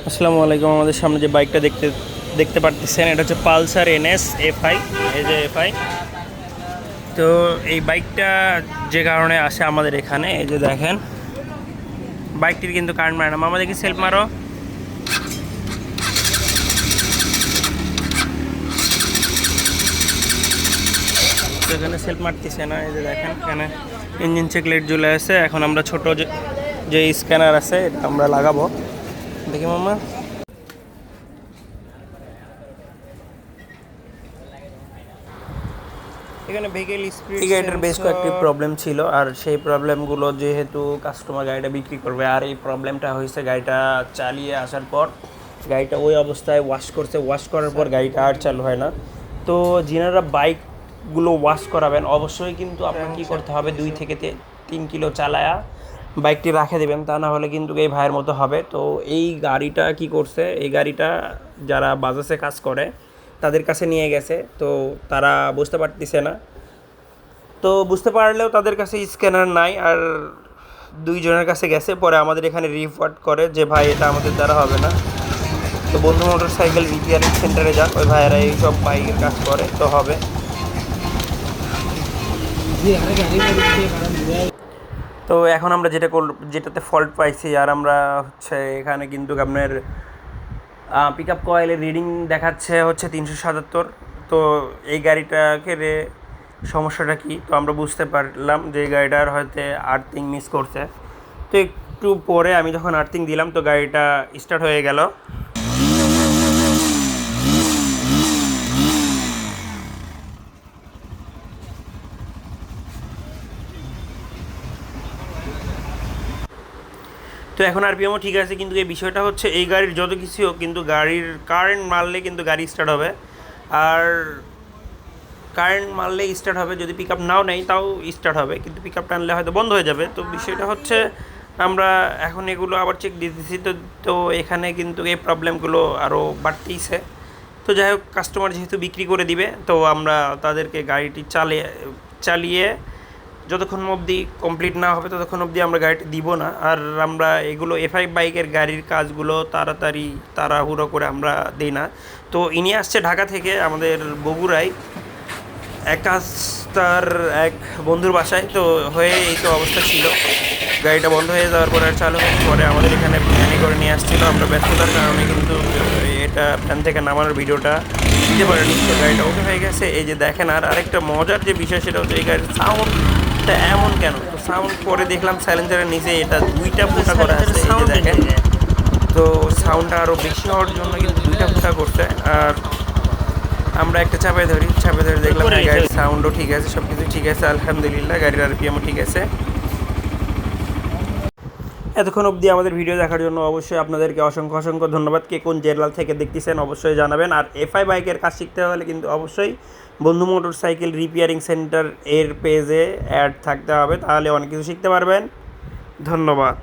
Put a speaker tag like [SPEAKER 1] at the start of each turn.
[SPEAKER 1] আসসালামু আলাইকুম। আমাদের সামনে যে বাইকটা দেখতে পারতেছেন, এটা হচ্ছে পালসার এনএস এফআই। এই যে এফআই, তো এই বাইকটা যে কারণে আসে আমাদের এখানে, এই যে দেখেন বাইকটির কিন্তু কারেন্ট মারে না। মামা দেখি সেলফ মারো। তো এখানে সেলফ মারতেছে না। এই যে দেখেন এখানে ইঞ্জিন চেক লাইট জ্বলে আছে। এখন আমরা ছোট যে স্ক্যানার আছে এটা আমরা লাগাবো। দেখি মামা। এখানে ভেহিকেল স্পিড গাড়িটার বেশ কয়েকটি প্রবলেম ছিল, আর সেই প্রবলেমগুলো যেহেতু কাস্টমার গাড়িটা বিক্রি করবে, আর এই প্রবলেমটা হয়েছে গাড়িটা চালিয়ে আসার পর। গাড়িটা ওই অবস্থায় ওয়াশ করছে, ওয়াশ করার পর গাড়িটা আর চালু হয় না। তো যিনারা বাইকগুলো ওয়াশ করাবেন অবশ্যই কিন্তু আপনার কী করতে হবে, 2 থেকে 3 কিলো চালায়া বাইকটি রাখে দেবেন, তা না হলে কিন্তু এই ভাইয়ের মতো হবে। তো এই গাড়িটা কি করছে, এই গাড়িটা যারা বাজাজে কাজ করে তাদের কাছে নিয়ে গেছে, তো তারা বুঝতে পারতেছে না। তো বুঝতে পারলেও তাদের কাছে স্ক্যানার নাই, আর 2 জনের কাছে গেছে। পরে আমাদের এখানে রিপোর্ট করে যে ভাই এটা আমাদের দ্বারা হবে না, তো বন্ধু মোটর সাইকেল রিপেয়ারিং সেন্টারে যান, ওই ভাইয়েরা এইসব বাইকের কাজ করে, তো হবে। তো এখন আমরা যেটাতে ফল্ট পাইছি, আর আমরা হচ্ছে এখানে কিন্তু আপনার পিক আপ কয়েলের রিডিং দেখাচ্ছে হচ্ছে 377। তো এই গাড়িটাকে সমস্যাটা কি, তো আমরা বুঝতে পারলাম যে এই গাড়িটার হয়তো আর্থিং মিস করছে। তো একটু পরে আমি যখন আর্থিং দিলাম তো গাড়িটা স্টার্ট হয়ে গেল। তো এখন আরপিএমও ঠিক আছে, কিন্তু এই বিষয়টা হচ্ছে এই গাড়ির যত কিছু হোক, কিন্তু গাড়ির কারেন্ট মারলে কিন্তু গাড়ি স্টার্ট হবে। আর কারেন্ট মারলে স্টার্ট হবে, যদি পিক আপ নাও নেই তাও স্টার্ট হবে, কিন্তু পিক আপ টানলে হয়তো বন্ধ হয়ে যাবে। তো বিষয়টা হচ্ছে আমরা এখন এগুলো আবার চেক দিয়ে দিচ্ছি। তো এখানে কিন্তু এই প্রবলেমগুলো আরও বাড়তেইছে। তো যাই হোক, কাস্টমার যেহেতু বিক্রি করে দিবে, তো আমরা তাদেরকে গাড়িটি চালিয়ে যতক্ষণ অবধি কমপ্লিট না হবে ততক্ষণ অবধি আমরা গাড়িটি দিব না। আর আমরা এগুলো এফআই বাইকের গাড়ির কাজগুলো তাড়াহুড়ো করে আমরা দিই না। তো ইনি আসছে ঢাকা থেকে আমাদের বগুড়ায় তার এক বন্ধুর বাসায়, তো হয়ে এই তো অবস্থা ছিল। গাড়িটা বন্ধ হয়ে যাওয়ার পরে আর চালু হওয়ার পরে আমাদের এখানে ভ্যানে করে নিয়ে আসছিলো। আমরা ব্যস্ততার কারণে কিন্তু এটা ভ্যান থেকে নামানোর ভিডিওটা দিতে পারিনি। তো গাড়িটা ওকে হয়ে গেছে, এই যে দেখেন। আর আরেকটা মজার যে বিষয় সেটা হচ্ছে এই গাড়ির সাউন্ডটা এমন কেন। তো সাউন্ড পরে দেখলাম সাইলেন্সারের নিচে এটা 2টা ফুটা করা আছে, এই যে দেখেন। তো সাউন্ডটা আরও বেশি হওয়ার জন্য কিন্তু 2টা ফুটা করছে। আর আমরা একটা চাপে ধরে দেখলাম গাড়ির সাউন্ডও ঠিক আছে, সব কিছু ঠিক আছে, আলহামদুলিল্লাহ। গাড়ির আরপিএমও ঠিক আছে। এতক্ষণ অবধি আমাদের ভিডিও দেখার জন্য অবশ্যই আপনাদেরকে অসংখ্য ধন্যবাদ। কে কোন জেলা থেকে দেখতেছেন অবশ্যই জানাবেন। আর এফআই বাইকের কাজ শিখতে হলে কিন্তু অবশ্যই বন্ধু মোটর সাইকেল রিপেয়ারিং সেন্টার এর পেজে অ্যাড থাকতে হবে, তাহলে অনেক কিছু শিখতে পারবেন। ধন্যবাদ।